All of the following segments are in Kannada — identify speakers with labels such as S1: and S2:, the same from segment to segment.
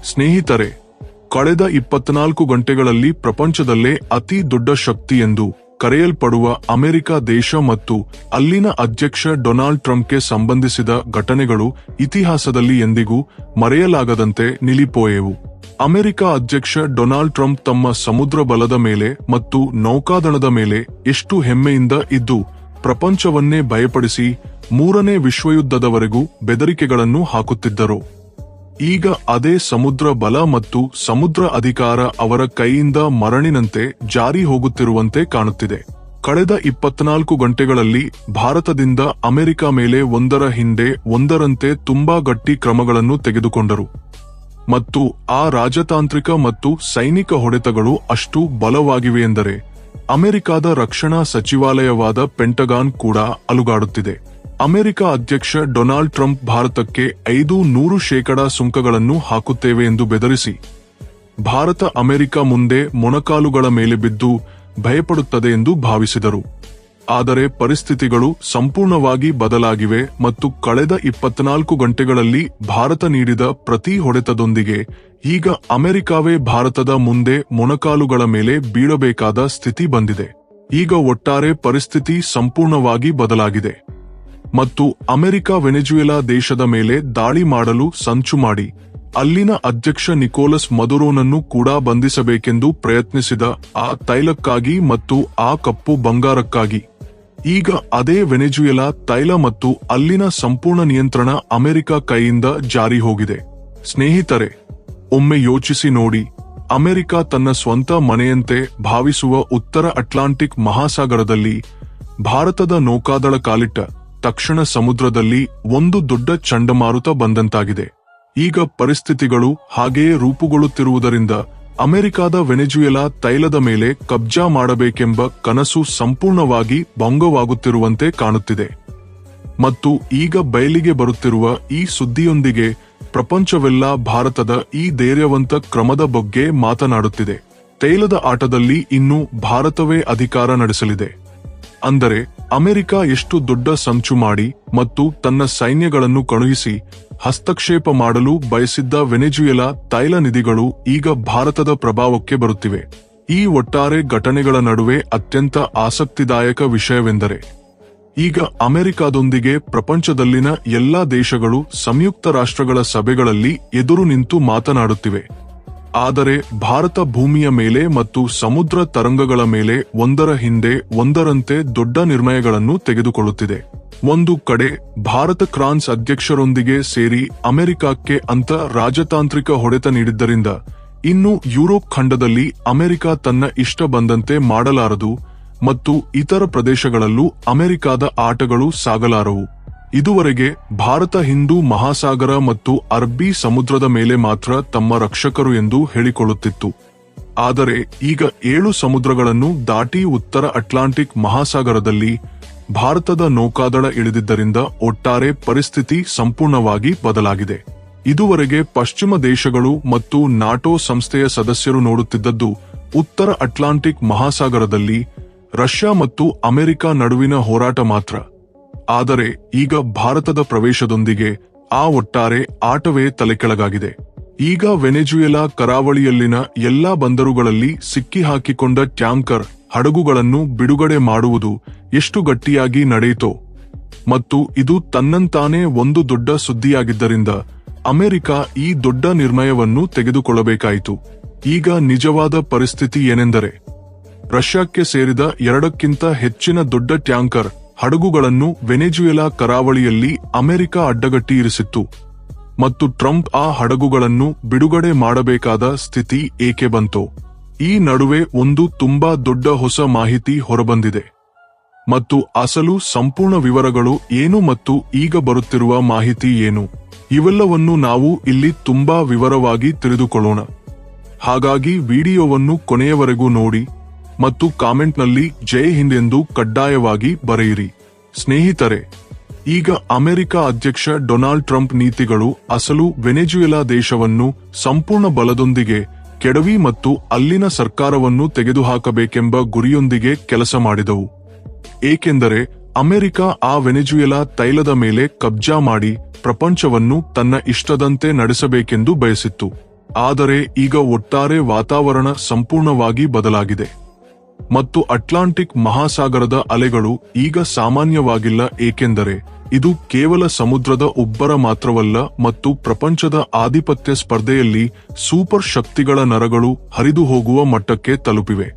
S1: ಸ್ನೇಹಿತರೆ, ಕಳೆದ 24 ಗಂಟೆಗಳಲ್ಲಿ ಪ್ರಪಂಚದಲ್ಲೇ ಅತಿ ದೊಡ್ಡ ಶಕ್ತಿ ಎಂದು ಕರೆಯಲ್ಪಡುವ ಅಮೆರಿಕ ದೇಶ ಮತ್ತು ಅಲ್ಲಿನ ಅಧ್ಯಕ್ಷ ಡೊನಾಲ್ಡ್ ಟ್ರಂಪ್ಗೆ ಸಂಬಂಧಿಸಿದ ಘಟನೆಗಳು ಇತಿಹಾಸದಲ್ಲಿ ಎಂದಿಗೂ ಮರೆಯಲಾಗದಂತೆ ನಿಲಿಪೋಯೆವು. ಅಮೆರಿಕ ಅಧ್ಯಕ್ಷ ಡೊನಾಲ್ಡ್ ಟ್ರಂಪ್ ತಮ್ಮ ಸಮುದ್ರ ಬಲದ ಮೇಲೆ ಮತ್ತು ನೌಕಾದಳದ ಮೇಲೆ ಎಷ್ಟು ಹೆಮ್ಮೆಯಿಂದ ಇದ್ದು ಪ್ರಪಂಚವನ್ನೇ ಭಯಪಡಿಸಿ 3ನೇ ವಿಶ್ವಯುದ್ಧದವರೆಗೂ ಬೆದರಿಕೆಗಳನ್ನು ಹಾಕುತ್ತಿದ್ದರು. ಈಗ ಅದೇ ಸಮುದ್ರ ಬಲ ಮತ್ತು ಸಮುದ್ರ ಅಧಿಕಾರ ಅವರ ಕೈಯಿಂದ ಮರಣಿನಂತೆ ಜಾರಿ ಹೋಗುತ್ತಿರುವಂತೆ ಕಾಣುತ್ತಿದೆ. ಕಳೆದ 24 ಗಂಟೆಗಳಲ್ಲಿ ಭಾರತದಿಂದ ಅಮೆರಿಕ ಮೇಲೆ ಒಂದರ ಹಿಂದೆ ಒಂದರಂತೆ ತುಂಬಾ ಗಟ್ಟಿ ಕ್ರಮಗಳನ್ನು ತೆಗೆದುಕೊಂಡರು ಮತ್ತು ಆ ರಾಜತಾಂತ್ರಿಕ ಮತ್ತು ಸೈನಿಕ ಹೊಡೆತಗಳು ಅಷ್ಟು ಬಲವಾಗಿವೆಯೆಂದರೆ ಅಮೆರಿಕದ ರಕ್ಷಣಾ ಸಚಿವಾಲಯವಾದ ಪೆಂಟಗಾನ್ ಕೂಡ ಅಲುಗಾಡುತ್ತಿದೆ. ಅಮೆರಿಕ ಅಧ್ಯಕ್ಷ ಡೊನಾಲ್ಡ್ ಟ್ರಂಪ್ ಭಾರತಕ್ಕೆ 500% ಸುಂಕಗಳನ್ನು ಹಾಕುತ್ತೇವೆ ಎಂದು ಬೆದರಿಸಿ ಭಾರತ ಅಮೆರಿಕ ಮುಂದೆ ಮೊಣಕಾಲುಗಳ ಮೇಲೆ ಬಿದ್ದು ಭಯಪಡುತ್ತದೆ ಎಂದು ಭಾವಿಸಿದರು. ಆದರೆ ಪರಿಸ್ಥಿತಿಗಳು ಸಂಪೂರ್ಣವಾಗಿ ಬದಲಾಗಿವೆ ಮತ್ತು ಕಳೆದ 24 ಗಂಟೆಗಳಲ್ಲಿ ಭಾರತ ನೀಡಿದ ಪ್ರತಿ ಹೊಡೆತದೊಂದಿಗೆ ಈಗ ಅಮೆರಿಕವೇ ಭಾರತದ ಮುಂದೆ ಮೊಣಕಾಲುಗಳ ಮೇಲೆ ಬೀಳಬೇಕಾದ ಸ್ಥಿತಿ ಬಂದಿದೆ. ಈಗ ಒಟ್ಟಾರೆ ಪರಿಸ್ಥಿತಿ ಸಂಪೂರ್ಣವಾಗಿ ಬದಲಾಗಿದೆ ಮತ್ತು ಅಮೆರಿಕ ವೆನೆಜುವೆಲಾ ದೇಶದ ಮೇಲೆ ದಾಳಿ ಮಾಡಲು ಸಂಚು ಮಾಡಿ ಅಲ್ಲಿನ ಅಧ್ಯಕ್ಷ ನಿಕೋಲಸ್ ಮದುರೋನನ್ನು ಕೂಡ ಬಂಧಿಸಬೇಕೆಂದು ಪ್ರಯತ್ನಿಸಿದ ಆ ತೈಲಕ್ಕಾಗಿ ಮತ್ತು ಆ ಕಪ್ಪು ಬಂಗಾರಕ್ಕಾಗಿ ಈಗ ಅದೇ ವೆನೆಜುವೆಲಾ ತೈಲ ಮತ್ತು ಅಲ್ಲಿನ ಸಂಪೂರ್ಣ ನಿಯಂತ್ರಣ ಅಮೆರಿಕ ಕೈಯಿಂದ ಜಾರಿ ಹೋಗಿದೆ. ಸ್ನೇಹಿತರೆ, ಒಮ್ಮೆ ಯೋಚಿಸಿ ನೋಡಿ, ಅಮೆರಿಕ ತನ್ನ ಸ್ವಂತ ಮನೆಯಂತೆ ಭಾವಿಸುವ ಉತ್ತರ ಅಟ್ಲಾಂಟಿಕ್ ಮಹಾಸಾಗರದಲ್ಲಿ ಭಾರತದ ನೌಕಾದಳ ಕಾಲಿಟ್ಟ ತಕ್ಷಣ ಸಮುದ್ರದಲ್ಲಿ ಒಂದು ದೊಡ್ಡ ಚಂಡಮಾರುತ ಬಂದಂತಾಗಿದೆ. ಈಗ ಪರಿಸ್ಥಿತಿಗಳು ಹಾಗೆಯೇ ರೂಪುಗೊಳ್ಳುತ್ತಿರುವುದರಿಂದ ಅಮೆರಿಕದ ವೆನೆಜುವೆಲಾ ತೈಲದ ಮೇಲೆ ಕಬ್ಜಾ ಮಾಡಬೇಕೆಂಬ ಕನಸು ಸಂಪೂರ್ಣವಾಗಿ ಭಂಗವಾಗುತ್ತಿರುವಂತೆ ಕಾಣುತ್ತಿದೆ. ಮತ್ತು ಈಗ ಬಯಲಿಗೆ ಬರುತ್ತಿರುವ ಈ ಸುದ್ದಿಯೊಂದಿಗೆ ಪ್ರಪಂಚವೆಲ್ಲ ಭಾರತದ ಈ ಧೈರ್ಯವಂತ ಕ್ರಮದ ಬಗ್ಗೆ ಮಾತನಾಡುತ್ತಿದೆ. ತೈಲದ ಆಟದಲ್ಲಿ ಇನ್ನು ಭಾರತವೇ ಅಧಿಕಾರ ನಡೆಸಲಿದೆ. ಅಂದರೆ ಅಮೆರಿಕ ಎಷ್ಟು ದೊಡ್ಡ ಸಂಚು ಮಾಡಿ ಮತ್ತು ತನ್ನ ಸೈನ್ಯಗಳನ್ನು ಕಳುಹಿಸಿ ಹಸ್ತಕ್ಷೇಪ ಮಾಡಲು ಬಯಸಿದ್ದ ವೆನೆಜುವೆಲಾ ತೈಲ ನಿಧಿಗಳು ಈಗ ಭಾರತದ ಪ್ರಭಾವಕ್ಕೆ ಬರುತ್ತಿವೆ. ಈ ಒಟ್ಟಾರೆ ಘಟನೆಗಳ ನಡುವೆ ಅತ್ಯಂತ ಆಸಕ್ತಿದಾಯಕ ವಿಷಯವೆಂದರೆ ಈಗ ಅಮೆರಿಕದೊಂದಿಗೆ ಪ್ರಪಂಚದಲ್ಲಿನ ಎಲ್ಲಾ ದೇಶಗಳು ಸಂಯುಕ್ತ ರಾಷ್ಟ್ರಗಳ ಸಭೆಗಳಲ್ಲಿ ಎದುರು ನಿಂತು ಮಾತನಾಡುತ್ತಿವೆ. ಆದರೆ ಭಾರತ ಭೂಮಿಯ ಮೇಲೆ ಮತ್ತು ಸಮುದ್ರ ತರಂಗಗಳ ಮೇಲೆ ಒಂದರ ಹಿಂದೆ ಒಂದರಂತೆ ದೊಡ್ಡ ನಿರ್ಣಯಗಳನ್ನು ತೆಗೆದುಕೊಳ್ಳುತ್ತಿದೆ. ಒಂದು ಕಡೆ ಭಾರತ ಫ್ರಾನ್ಸ್ ಅಧ್ಯಕ್ಷರೊಂದಿಗೆ ಸೇರಿ ಅಮೆರಿಕಕ್ಕೆ ಅಂತ ರಾಜತಾಂತ್ರಿಕ ಹೊಡೆತ ನೀಡಿದ್ದರಿಂದ ಇನ್ನು ಯುರೋಪ್ ಖಂಡದಲ್ಲಿ ಅಮೆರಿಕ ತನ್ನ ಇಷ್ಟ ಬಂದಂತೆ ಮಾಡಲಾರದು ಮತ್ತು ಇತರ ಪ್ರದೇಶಗಳಲ್ಲೂ ಅಮೆರಿಕದ ಆಟಗಳು ಸಾಗಲಾರವು. ಇದುವರೆಗೆ ಭಾರತ ಹಿಂದೂ ಮಹಾಸಾಗರ ಮತ್ತು ಅರಬ್ಬಿ ಸಮುದ್ರದ ಮೇಲೆ ಮಾತ್ರ ತಮ್ಮ ರಕ್ಷಕರು ಎಂದು ಹೇಳಿಕೊಳ್ಳುತ್ತಿತ್ತು. ಆದರೆ ಈಗ 7 ಸಮುದ್ರಗಳನ್ನು ದಾಟಿ ಉತ್ತರ ಅಟ್ಲಾಂಟಿಕ್ ಮಹಾಸಾಗರದಲ್ಲಿ ಭಾರತದ ನೌಕಾದಳ ಇಳಿದಿದ್ದರಿಂದ ಒಟ್ಟಾರೆ ಪರಿಸ್ಥಿತಿ ಸಂಪೂರ್ಣವಾಗಿ ಬದಲಾಗಿದೆ. ಇದುವರೆಗೆ ಪಶ್ಚಿಮ ದೇಶಗಳು ಮತ್ತು ನಾಟೋ ಸಂಸ್ಥೆಯ ಸದಸ್ಯರು ನೋಡುತ್ತಿದ್ದದ್ದು ಉತ್ತರ ಅಟ್ಲಾಂಟಿಕ್ ಮಹಾಸಾಗರದಲ್ಲಿ ರಷ್ಯಾ ಮತ್ತು ಅಮೆರಿಕ ನಡುವಿನ ಹೋರಾಟ ಮಾತ್ರ. ಆದರೆ ಈಗ ಭಾರತದ ಪ್ರವೇಶದೊಂದಿಗೆ ಆ ಒಟ್ಟಾರೆ ಆಟವೇ ತಲೆಕೆಳಗಾಗಿದೆ. ಈಗ ವೆನೆಜುವೆಲಾ ಕರಾವಳಿಯಲ್ಲಿನ ಎಲ್ಲಾ ಬಂದರುಗಳಲ್ಲಿ ಸಿಕ್ಕಿಹಾಕಿಕೊಂಡ ಟ್ಯಾಂಕರ್ ಹಡಗುಗಳನ್ನು ಬಿಡುಗಡೆ ಮಾಡುವುದು ಎಷ್ಟು ಗಟ್ಟಿಯಾಗಿ ನಡೆಯಿತೋ ಮತ್ತು ಇದು ತನ್ನಂತಾನೇ ಒಂದು ದೊಡ್ಡ ಸುದ್ದಿಯಾಗಿದ್ದರಿಂದ ಅಮೆರಿಕ ಈ ದೊಡ್ಡ ನಿರ್ಣಯವನ್ನು ತೆಗೆದುಕೊಳ್ಳಬೇಕಾಯಿತು. ಈಗ ನಿಜವಾದ ಪರಿಸ್ಥಿತಿ ಏನೆಂದರೆ ರಷ್ಯಾಕ್ಕೆ ಸೇರಿದ 2ಕ್ಕಿಂತ ಹೆಚ್ಚಿನ ದೊಡ್ಡ ಟ್ಯಾಂಕರ್ ಹಡಗುಗಳನ್ನು ವೆನೆಜುವೆಲಾ ಕರಾವಳಿಯಲ್ಲಿ ಅಮೆರಿಕ ಅಡ್ಡಗಟ್ಟಿ ಇರಿಸಿತ್ತು ಮತ್ತು ಟ್ರಂಪ್ ಆ ಹಡಗುಗಳನ್ನು ಬಿಡುಗಡೆ ಮಾಡಬೇಕಾದ ಸ್ಥಿತಿ ಏಕೆ ಬಂತೋ. ಈ ನಡುವೆ ಒಂದು ತುಂಬಾ ದೊಡ್ಡ ಹೊಸ ಮಾಹಿತಿ ಹೊರಬಂದಿದೆ ಮತ್ತು ಅಸಲು ಸಂಪೂರ್ಣ ವಿವರಗಳು ಏನು ಮತ್ತು ಈಗ ಬರುತ್ತಿರುವ ಮಾಹಿತಿ ಏನು, ಇವೆಲ್ಲವನ್ನು ನಾವು ಇಲ್ಲಿ ತುಂಬಾ ವಿವರವಾಗಿ ತಿಳಿದುಕೊಳ್ಳೋಣ. ಹಾಗಾಗಿ ವಿಡಿಯೋವನ್ನು ಕೊನೆಯವರೆಗೂ ನೋಡಿ ಮತ್ತು ಕಾಮೆಂಟ್ನಲ್ಲಿ ಜೈ ಹಿಂದ್ ಎಂದು ಕಡ್ಡಾಯವಾಗಿ ಬರೆಯಿರಿ. ಸ್ನೇಹಿತರೆ, ಈಗ ಅಮೆರಿಕ ಅಧ್ಯಕ್ಷ ಡೊನಾಲ್ಡ್ ಟ್ರಂಪ್ ನೀತಿಗಳು ಅಸಲು ವೆನೆಜುವೆಲಾ ದೇಶವನ್ನು ಸಂಪೂರ್ಣ ಬಲದೊಂದಿಗೆ ಕೆಡವಿ ಮತ್ತು ಅಲ್ಲಿನ ಸರ್ಕಾರವನ್ನು ತೆಗೆದುಹಾಕಬೇಕೆಂಬ ಗುರಿಯೊಂದಿಗೆ ಕೆಲಸ ಮಾಡಿದವು. ಏಕೆಂದರೆ ಅಮೆರಿಕ ಆ ವೆನೆಜುವೆಲಾ ತೈಲದ ಮೇಲೆ ಕಬ್ಜಾ ಮಾಡಿ ಪ್ರಪಂಚವನ್ನು ತನ್ನ ಇಷ್ಟದಂತೆ ನಡೆಸಬೇಕೆಂದು ಬಯಸಿತ್ತು. ಆದರೆ ಈಗ ಒಟ್ಟಾರೆ ವಾತಾವರಣ ಸಂಪೂರ್ಣವಾಗಿ ಬದಲಾಗಿದೆ ಮತ್ತು ಅಟ್ಲಾಂಟಿಕ್ ಮಹಾಸಾಗರದ ಅಲೆಗಳು ಈಗ ಸಾಮಾನ್ಯವಾಗಿಲ್ಲ, ಏಕೆಂದರೆ ಇದು ಕೇವಲ ಸಮುದ್ರದ ಉಬ್ಬರ ಮಾತ್ರವಲ್ಲ ಮತ್ತು ಪ್ರಪಂಚದ ಆಧಿಪತ್ಯ ಸ್ಪರ್ಧೆಯಲ್ಲಿ ಸೂಪರ್ ಶಕ್ತಿಗಳ ನರಗಳು ಹರಿದು ಹೋಗುವ ಮಟ್ಟಕ್ಕೆ ತಲುಪಿವೆ.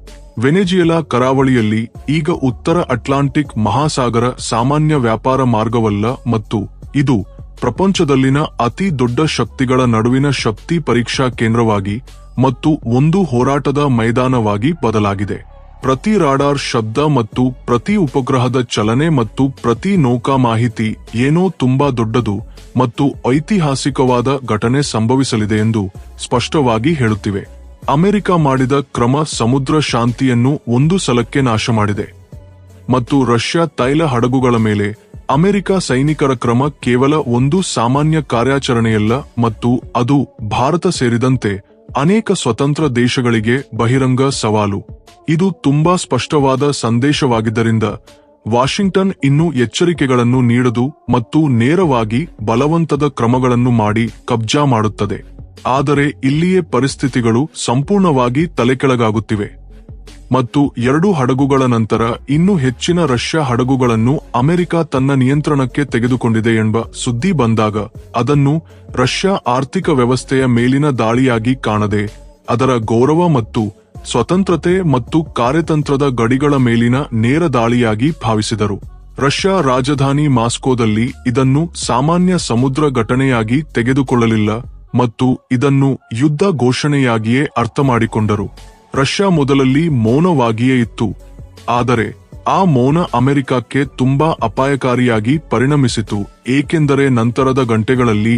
S1: ವೆನೆಜುವೆಲಾ ಕರಾವಳಿಯಲ್ಲಿ ಈಗ ಉತ್ತರ ಅಟ್ಲಾಂಟಿಕ್ ಮಹಾಸಾಗರ ಸಾಮಾನ್ಯ ವ್ಯಾಪಾರ ಮಾರ್ಗವಲ್ಲ ಮತ್ತು ಇದು ಪ್ರಪಂಚದಲ್ಲಿನ ಅತಿ ದೊಡ್ಡ ಶಕ್ತಿಗಳ ನಡುವಿನ ಶಕ್ತಿ ಪರೀಕ್ಷಾ ಕೇಂದ್ರವಾಗಿ ಮತ್ತು ಒಂದು ಹೋರಾಟದ ಮೈದಾನವಾಗಿ ಬದಲಾಗಿದೆ. ಪ್ರತಿ ರಾಡಾರ್ ಶಬ್ದ ಮತ್ತು ಪ್ರತಿ ಉಪಗ್ರಹದ ಚಲನೆ ಮತ್ತು ಪ್ರತಿ ನೌಕಾ ಮಾಹಿತಿ ಏನೋ ತುಂಬಾ ದೊಡ್ಡದು ಮತ್ತು ಐತಿಹಾಸಿಕವಾದ ಘಟನೆ ಸಂಭವಿಸಲಿದೆ ಎಂದು ಸ್ಪಷ್ಟವಾಗಿ ಹೇಳುತ್ತಿವೆ. ಅಮೆರಿಕ ಮಾಡಿದ ಕ್ರಮ ಸಮುದ್ರ ಶಾಂತಿಯನ್ನು ಒಂದು ಸಲಕ್ಕೆ ನಾಶ ಮಾಡಿದೆ ಮತ್ತು ರಷ್ಯಾ ತೈಲ ಹಡಗುಗಳ ಮೇಲೆ ಅಮೆರಿಕ ಸೈನಿಕರ ಕ್ರಮ ಕೇವಲ ಒಂದು ಸಾಮಾನ್ಯ ಕಾರ್ಯಾಚರಣೆಯಲ್ಲ ಮತ್ತು ಅದು ಭಾರತ ಸೇರಿದಂತೆ ಅನೇಕ ಸ್ವತಂತ್ರ ದೇಶಗಳಿಗೆ ಬಹಿರಂಗ ಸವಾಲು. ಇದು ತುಂಬಾ ಸ್ಪಷ್ಟವಾದ ಸಂದೇಶವಾಗಿದ್ದರಿಂದ ವಾಷಿಂಗ್ಟನ್ ಇನ್ನೂ ಎಚ್ಚರಿಕೆಗಳನ್ನು ನೀಡದು ಮತ್ತು ನೇರವಾಗಿ ಬಲವಂತದ ಕ್ರಮಗಳನ್ನು ಮಾಡಿ ಕಬ್ಜಾ ಮಾಡುತ್ತದೆ. ಆದರೆ ಇಲ್ಲಿಯೇ ಪರಿಸ್ಥಿತಿಗಳು ಸಂಪೂರ್ಣವಾಗಿ ತಲೆಕೆಳಗಾಗುತ್ತಿವೆ ಮತ್ತು 2 ಹಡಗುಗಳ ನಂತರ ಇನ್ನೂ ಹೆಚ್ಚಿನ ರಷ್ಯಾ ಹಡಗುಗಳನ್ನು ಅಮೆರಿಕ ತನ್ನ ನಿಯಂತ್ರಣಕ್ಕೆ ತೆಗೆದುಕೊಂಡಿದೆ ಎಂಬ ಸುದ್ದಿ ಬಂದಾಗ ಅದನ್ನು ರಷ್ಯಾ ಆರ್ಥಿಕ ವ್ಯವಸ್ಥೆಯ ಮೇಲಿನ ದಾಳಿಯಾಗಿ ಕಾಣದೆ ಅದರ ಗೌರವ ಮತ್ತು ಸ್ವತಂತ್ರತೆ ಮತ್ತು ಕಾರ್ಯತಂತ್ರದ ಗಡಿಗಳ ಮೇಲಿನ ನೇರ ದಾಳಿಯಾಗಿ ಭಾವಿಸಿದರು. ರಷ್ಯಾ ರಾಜಧಾನಿ ಮಾಸ್ಕೋದಲ್ಲಿ ಇದನ್ನು ಸಾಮಾನ್ಯ ಸಮುದ್ರ ಘಟನೆಯಾಗಿ ತೆಗೆದುಕೊಳ್ಳಲಿಲ್ಲ ಮತ್ತು ಇದನ್ನು ಯುದ್ಧ ಘೋಷಣೆಯಾಗಿಯೇ ಅರ್ಥಮಾಡಿಕೊಂಡರು. ರಷ್ಯಾ ಮೊದಲಲ್ಲಿ ಮೌನವಾಗಿಯೇ ಇತ್ತು, ಆದರೆ ಆ ಮೌನ ಅಮೆರಿಕಕ್ಕೆ ತುಂಬಾ ಅಪಾಯಕಾರಿಯಾಗಿ ಪರಿಣಮಿಸಿತು, ಏಕೆಂದರೆ ನಂತರದ ಗಂಟೆಗಳಲ್ಲಿ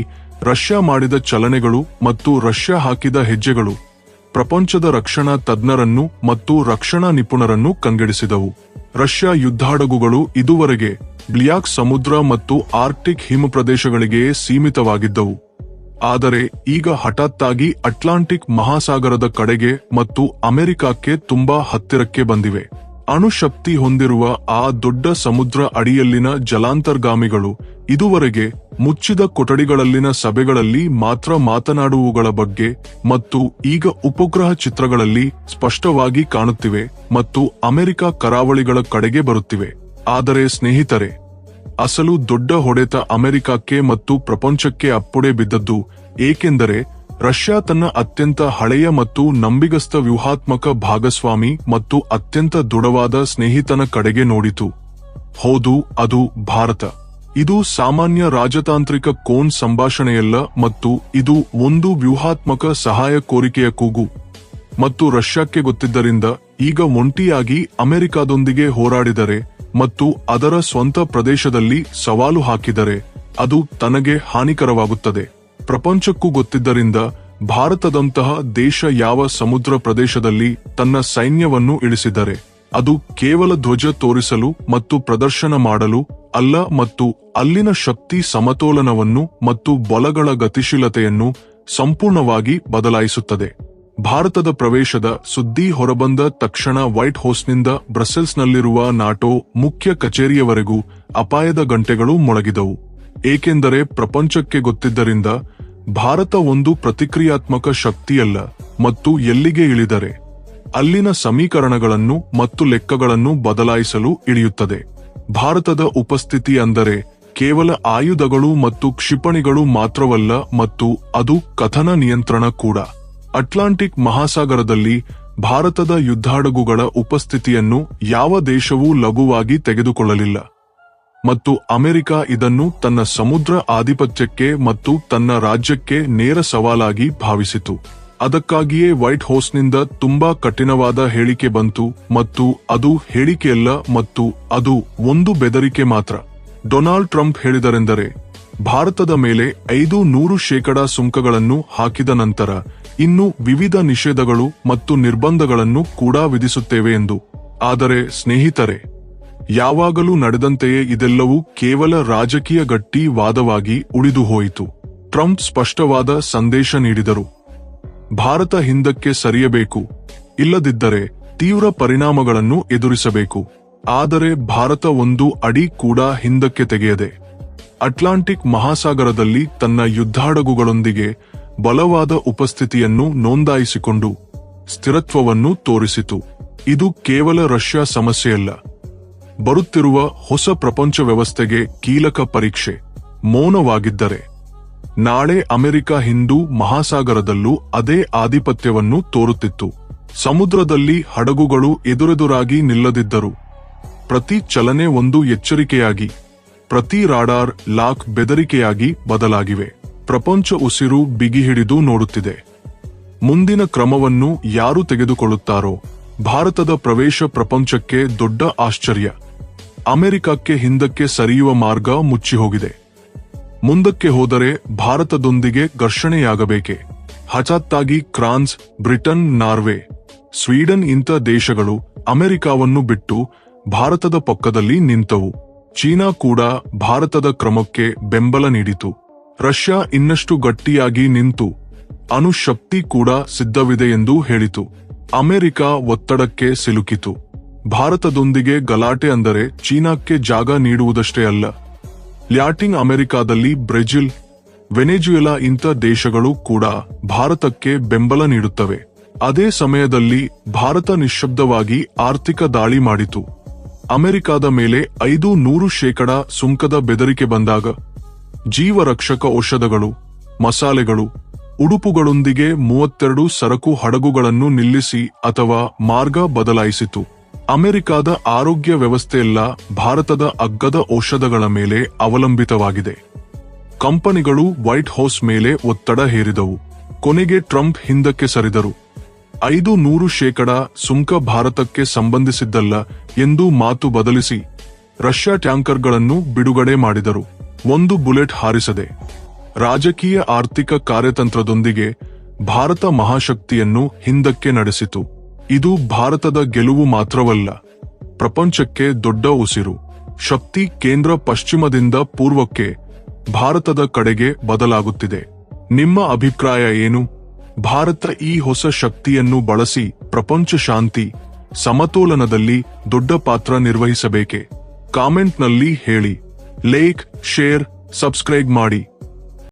S1: ರಷ್ಯಾ ಮಾಡಿದ ಚಲನೆಗಳು ಮತ್ತು ರಷ್ಯಾ ಹಾಕಿದ ಹೆಜ್ಜೆಗಳು ಪ್ರಪಂಚದ ರಕ್ಷಣಾ ತಜ್ಞರನ್ನು ಮತ್ತು ರಕ್ಷಣಾ ನಿಪುಣರನ್ನು ಕಂಗೆಡಿಸಿದವು. ರಷ್ಯಾ ಯುದ್ಧಹಡಗುಗಳು ಇದುವರೆಗೆ ಬ್ಲ್ಯಾಕ್ ಸಮುದ್ರ ಮತ್ತು ಆರ್ಕ್ಟಿಕ್ ಹಿಮ ಪ್ರದೇಶಗಳಿಗೆ ಸೀಮಿತವಾಗಿದ್ದವು, ಆದರೆ ಈಗ ಹಠಾತ್ತಾಗಿ ಅಟ್ಲಾಂಟಿಕ್ ಮಹಾಸಾಗರದ ಕಡೆಗೆ ಮತ್ತು ಅಮೆರಿಕಕ್ಕೆ ತುಂಬಾ ಹತ್ತಿರಕ್ಕೆ ಬಂದಿವೆ. ಅಣುಶಕ್ತಿ ಹೊಂದಿರುವ ಆ ದೊಡ್ಡ ಸಮುದ್ರ ಅಡಿಯಲ್ಲಿನ ಜಲಾಂತರ್ಗಾಮಿಗಳು ಇದುವರೆಗೆ ಮುಚ್ಚಿದ ಕೊಠಡಿಗಳಲ್ಲಿನ ಸಭೆಗಳಲ್ಲಿ ಮಾತ್ರ ಮಾತನಾಡುವುಗಳ ಬಗ್ಗೆ ಮತ್ತು ಈಗ ಉಪಗ್ರಹ ಚಿತ್ರಗಳಲ್ಲಿ ಸ್ಪಷ್ಟವಾಗಿ ಕಾಣುತ್ತಿವೆ ಮತ್ತು ಅಮೆರಿಕ ಕರಾವಳಿಗಳ ಕಡೆಗೆ ಬರುತ್ತಿವೆ. ಆದರೆ ಸ್ನೇಹಿತರೆ, ಅಸಲು ದೊಡ್ಡ ಹೊಡೆತ ಅಮೆರಿಕಕ್ಕೆ ಮತ್ತು ಪ್ರಪಂಚಕ್ಕೆ ಅಪ್ಪುಡೆ ಬಿದ್ದದ್ದು, ಏಕೆಂದರೆ ರಷ್ಯಾ ತನ್ನ ಅತ್ಯಂತ ಹಳೆಯ ಮತ್ತು ನಂಬಿಗಸ್ತ ವ್ಯೂಹಾತ್ಮಕ ಭಾಗಸ್ವಾಮಿ ಮತ್ತು ಅತ್ಯಂತ ದೃಢವಾದ ಸ್ನೇಹಿತನ ಕಡೆಗೆ ನೋಡಿತು. ಹೌದು, ಅದು ಭಾರತ. ಇದು ಸಾಮಾನ್ಯ ರಾಜತಾಂತ್ರಿಕ ಕೋನ್ ಸಂಭಾಷಣೆಯಲ್ಲ ಮತ್ತು ಇದು ಒಂದು ವ್ಯೂಹಾತ್ಮಕ ಸಹಾಯ ಕೋರಿಕೆಯ ಕೂಗು. ಮತ್ತು ರಷ್ಯಾಕ್ಕೆ ಗೊತ್ತಿದ್ದರಿಂದ ಈಗ ಒಂಟಿಯಾಗಿ ಅಮೆರಿಕದೊಂದಿಗೆ ಹೋರಾಡಿದರೆ ಮತ್ತು ಅದರ ಸ್ವಂತ ಪ್ರದೇಶದಲ್ಲಿ ಸವಾಲು ಹಾಕಿದರೆ ಅದು ತನಗೆ ಹಾನಿಕರವಾಗುತ್ತದೆ. ಪ್ರಪಂಚಕ್ಕೂ ಗೊತ್ತಿದ್ದರಿಂದ ಭಾರತದಂತಹ ದೇಶ ಯಾವ ಸಮುದ್ರ ಪ್ರದೇಶದಲ್ಲಿ ತನ್ನ ಸೈನ್ಯವನ್ನು ಇಳಿಸಿದರೆ ಅದು ಕೇವಲ ಧ್ವಜ ತೋರಿಸಲು ಮತ್ತು ಪ್ರದರ್ಶನ ಮಾಡಲು ಅಲ್ಲ ಮತ್ತು ಅಲ್ಲಿನ ಶಕ್ತಿ ಸಮತೋಲನವನ್ನು ಮತ್ತು ಬಲಗಳ ಗತಿಶೀಲತೆಯನ್ನು ಸಂಪೂರ್ಣವಾಗಿ ಬದಲಾಯಿಸುತ್ತದೆ. ಭಾರತದ ಪ್ರವೇಶದ ಸುದ್ದಿ ಹೊರಬಂದ ತಕ್ಷಣ ವೈಟ್ ಹೌಸ್ನಿಂದ ಬ್ರಸೆಲ್ಸ್ನಲ್ಲಿರುವ ನಾಟೋ ಮುಖ್ಯ ಕಚೇರಿಯವರೆಗೂ ಅಪಾಯದ ಗಂಟೆಗಳು ಮೊಳಗಿದವು, ಏಕೆಂದರೆ ಪ್ರಪಂಚಕ್ಕೆ ಗೊತ್ತಿದ್ದರಿಂದ ಭಾರತ ಒಂದು ಪ್ರತಿಕ್ರಿಯಾತ್ಮಕ ಶಕ್ತಿಯಲ್ಲ ಮತ್ತು ಎಲ್ಲಿಗೆ ಇಳಿದರೆ ಅಲ್ಲಿನ ಸಮೀಕರಣಗಳನ್ನು ಮತ್ತು ಲೆಕ್ಕಗಳನ್ನು ಬದಲಾಯಿಸಲು ಇಳಿಯುತ್ತದೆ. ಭಾರತದ ಉಪಸ್ಥಿತಿ ಅಂದರೆ ಕೇವಲ ಆಯುಧಗಳು ಮತ್ತು ಕ್ಷಿಪಣಿಗಳು ಮಾತ್ರವಲ್ಲ ಮತ್ತು ಅದು ಕಥನ ನಿಯಂತ್ರಣ ಕೂಡ. ಅಟ್ಲಾಂಟಿಕ್ ಮಹಾಸಾಗರದಲ್ಲಿ ಭಾರತದ ಯುದ್ಧಹಡಗುಗಳ ಉಪಸ್ಥಿತಿಯನ್ನು ಯಾವ ದೇಶವೂ ಲಘುವಾಗಿ ತೆಗೆದುಕೊಳ್ಳಲಿಲ್ಲ ಮತ್ತು ಅಮೆರಿಕ ಇದನ್ನು ತನ್ನ ಸಮುದ್ರ ಆಧಿಪತ್ಯಕ್ಕೆ ಮತ್ತು ತನ್ನ ರಾಜ್ಯಕ್ಕೆ ನೇರ ಸವಾಲಾಗಿ ಭಾವಿಸಿತು. ಅದಕ್ಕಾಗಿಯೇ ವೈಟ್ ಹೌಸ್ನಿಂದ ತುಂಬಾ ಕಠಿಣವಾದ ಹೇಳಿಕೆ ಬಂತು ಮತ್ತು ಅದು ಹೇಳಿಕೆಯಲ್ಲ ಮತ್ತು ಅದು ಒಂದು ಬೆದರಿಕೆ ಮಾತ್ರ. ಡೊನಾಲ್ಡ್ ಟ್ರಂಪ್ ಹೇಳಿದರೆಂದರೆ ಭಾರತದ ಮೇಲೆ 500% ಸುಂಕಗಳನ್ನು ಹಾಕಿದ ನಂತರ ಇನ್ನು ವಿವಿಧ ನಿಷೇಧಗಳು ಮತ್ತು ನಿರ್ಬಂಧಗಳನ್ನು ಕೂಡ ವಿಧಿಸುತ್ತೇವೆ ಎಂದು. ಆದರೆ ಸ್ನೇಹಿತರೆ, ಯಾವಾಗಲೂ ನಡೆದಂತೆಯೇ ಇದೆಲ್ಲವೂ ಕೇವಲ ರಾಜಕೀಯ ಗಟ್ಟಿ ವಾದವಾಗಿ ಉಳಿದು ಹೋಯಿತು. ಟ್ರಂಪ್ ಸ್ಪಷ್ಟವಾದ ಸಂದೇಶ ನೀಡಿದರು: ಭಾರತ ಹಿಂದಕ್ಕೆ ಸರಿಯಬೇಕು, ಇಲ್ಲದಿದ್ದರೆ ತೀವ್ರ ಪರಿಣಾಮಗಳನ್ನು ಎದುರಿಸಬೇಕು. ಆದರೆ ಭಾರತ ಒಂದು ಅಡಿ ಕೂಡ ಹಿಂದಕ್ಕೆ ತೆಗೆಯದೆ ಅಟ್ಲಾಂಟಿಕ್ ಮಹಾಸಾಗರದಲ್ಲಿ ತನ್ನ ಯುದ್ಧಹಡಗುಗಳೊಂದಿಗೆ ಬಲವಾದ ಉಪಸ್ಥಿತಿಯನ್ನು ನೋಂದಾಯಿಸಿಕೊಂಡು ಸ್ಥಿರತ್ವವನ್ನು ತೋರಿಸಿತು. ಇದು ಕೇವಲ ರಷ್ಯಾ ಸಮಸ್ಯೆಯಲ್ಲ, ಬರುತ್ತಿರುವ ಹೊಸ ಪ್ರಪಂಚ ವ್ಯವಸ್ಥೆಗೆ ಕೀಲಕ ಪರೀಕ್ಷೆ. ಮೌನವಾಗಿದ್ದರೆ ನಾಳೆ ಅಮೆರಿಕ ಹಿಂದೂ ಮಹಾಸಾಗರದಲ್ಲೂ ಅದೇ ಆಧಿಪತ್ಯವನ್ನು ತೋರುತ್ತಿತ್ತು. ಸಮುದ್ರದಲ್ಲಿ ಹಡಗುಗಳು ಎದುರೆದುರಾಗಿ ನಿಲ್ಲದಿದ್ದರು. ಪ್ರತಿ ಚಲನೆ ಒಂದು ಎಚ್ಚರಿಕೆಯಾಗಿ, ಪ್ರತಿ ರಾಡಾರ್ ಲಾಕ್ ಬೆದರಿಕೆಯಾಗಿ ಬದಲಾಗಿವೆ. ಪ್ರಪಂಚ ಉಸಿರು ಬಿಗಿಹಿಡಿದು ನೋಡುತ್ತಿದೆ. ಮುಂದಿನ ಕ್ರಮವನ್ನು ಯಾರು ತೆಗೆದುಕೊಳ್ಳುತ್ತಾರೋ? ಭಾರತದ ಪ್ರವೇಶ ಪ್ರಪಂಚಕ್ಕೆ ದೊಡ್ಡ ಆಶ್ಚರ್ಯ. ಅಮೆರಿಕಕ್ಕೆ ಹಿಂದಕ್ಕೆ ಸರಿಯುವ ಮಾರ್ಗ ಮುಚ್ಚಿಹೋಗಿದೆ. ಮುಂದಕ್ಕೆ ಹೋದರೆ ಭಾರತದೊಂದಿಗೆ ಘರ್ಷಣೆಯಾಗಬೇಕೆ? ಹಠಾತ್ತಾಗಿ ಫ್ರಾನ್ಸ್, ಬ್ರಿಟನ್, ನಾರ್ವೆ, ಸ್ವೀಡನ್ ಇಂಥ ದೇಶಗಳು ಅಮೆರಿಕವನ್ನು ಬಿಟ್ಟು ಭಾರತದ ಪಕ್ಕದಲ್ಲಿ ನಿಂತವು. ಚೀನಾ ಕೂಡ ಭಾರತದ ಕ್ರಮಕ್ಕೆ ಬೆಂಬಲ ನೀಡಿತು. ರಷ್ಯಾ ಇನ್ನಷ್ಟು ಗಟ್ಟಿಯಾಗಿ ನಿಂತು ಅಣುಶಕ್ತಿ ಕೂಡ ಸಿದ್ಧವಿದೆ ಎಂದು ಹೇಳಿತು. ಅಮೆರಿಕ ಒತ್ತಡಕ್ಕೆ ಸಿಲುಕಿತು. ಭಾರತದೊಂದಿಗೆ ಗಲಾಟೆ ಅಂದರೆ ಚೀನಾಕ್ಕೆ ಜಾಗ ನೀಡುವುದಷ್ಟೇ ಅಲ್ಲ, ಲ್ಯಾಟಿನ್ ಅಮೆರಿಕಾದಲ್ಲಿ ಬ್ರೆಜಿಲ್, ವೆನೆಜುವೆಲಾ ಇಂಥ ದೇಶಗಳು ಕೂಡ ಭಾರತಕ್ಕೆ ಬೆಂಬಲ ನೀಡುತ್ತವೆ. ಅದೇ ಸಮಯದಲ್ಲಿ ಭಾರತ ನಿಶ್ಶಬ್ದವಾಗಿ ಆರ್ಥಿಕ ದಾಳಿ ಮಾಡಿತು. ಅಮೆರಿಕದ ಮೇಲೆ 500% ಸುಂಕದ ಬೆದರಿಕೆ ಬಂದಾಗ ಜೀವರಕ್ಷಕ ಔಷಧಗಳು, ಮಸಾಲೆಗಳು, ಉಡುಪುಗಳೊಂದಿಗೆ 32 ಸರಕು ಹಡಗುಗಳನ್ನು ನಿಲ್ಲಿಸಿ ಅಥವಾ ಮಾರ್ಗ ಬದಲಾಯಿಸಿತು. ಅಮೆರಿಕದ ಆರೋಗ್ಯ ವ್ಯವಸ್ಥೆಯೆಲ್ಲ ಭಾರತದ ಅಗ್ಗದ ಔಷಧಗಳ ಮೇಲೆ ಅವಲಂಬಿತವಾಗಿದೆ. ಕಂಪನಿಗಳು ವೈಟ್ ಹೌಸ್ ಮೇಲೆ ಒತ್ತಡ ಹೇರಿದವು. ಕೊನೆಗೆ ಟ್ರಂಪ್ ಹಿಂದಕ್ಕೆ ಸರಿದರು. 500% ಸುಂಕ ಭಾರತಕ್ಕೆ ಸಂಬಂಧಿಸಿದ್ದಲ್ಲ ಎಂದು ಮಾತು ಬದಲಿಸಿ ರಷ್ಯಾ ಟ್ಯಾಂಕರ್ಗಳನ್ನು ಬಿಡುಗಡೆ ಮಾಡಿದರು. ಒಂದು ಬುಲೆಟ್ ಹಾರಿಸದೆ. ರಾಜಕೀಯ ಆರ್ಥಿಕ ಕಾರ್ಯತಂತ್ರದೊಂದಿಗೆ ಭಾರತ ಮಹಾಶಕ್ತಿಯನ್ನು ಹಿಂದಕ್ಕೆ ನಡೆಸಿತು. ಇದು ಭಾರತದ ಗೆಲುವು ಮಾತ್ರವಲ್ಲ, ಪ್ರಪಂಚಕ್ಕೆ ದೊಡ್ಡ ಉಸಿರು. ಶಕ್ತಿ ಕೇಂದ್ರ ಪಶ್ಚಿಮದಿಂದ ಪೂರ್ವಕ್ಕೆ ಭಾರತದ ಕಡೆಗೆ ಬದಲಾಗುತ್ತಿದೆ. ನಿಮ್ಮ ಅಭಿಪ್ರಾಯ ಏನು? ಭಾರತ ಈ ಹೊಸ ಶಕ್ತಿಯನ್ನು ಬಳಸಿ ಪ್ರಪಂಚ ಶಾಂತಿ, ಸಮತೋಲನದಲ್ಲಿ ದೊಡ್ಡ ಪಾತ್ರ ನಿರ್ವಹಿಸಬೇಕೆ? ಕಾಮೆಂಟ್ನಲ್ಲಿ ಹೇಳಿ. ಲೈಕ್, ಶೇರ್, ಸಬ್ಸ್ಕ್ರೈಬ್ ಮಾಡಿ.